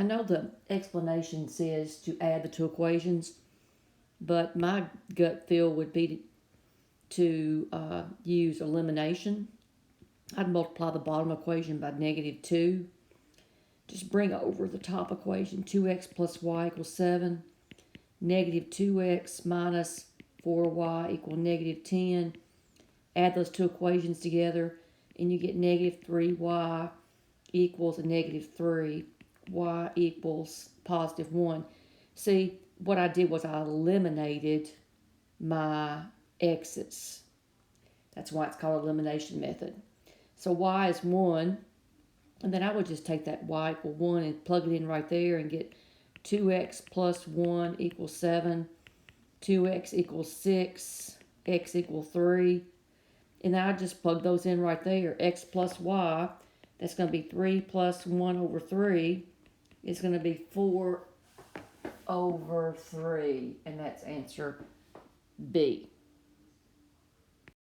I know the explanation says to add the two equations, but my gut feel would be to use elimination. I'd multiply the bottom equation by -2. Just bring over the top equation. 2x plus y equals 7. -2x minus 4y equals -10. Add those two equations together, and you get -3y equals a -3. Y equals +1. See, what I did was I eliminated my x's. That's why it's called elimination method. So y is 1, and then I would just take that y equal 1 and plug it in right there and get 2x plus 1 equals 7, 2x equals 6, x equals 3. And then I just plug those in right there. X plus y, that's going to be 3 plus 1 over 3. It's going to be 4 over 3. And that's answer B.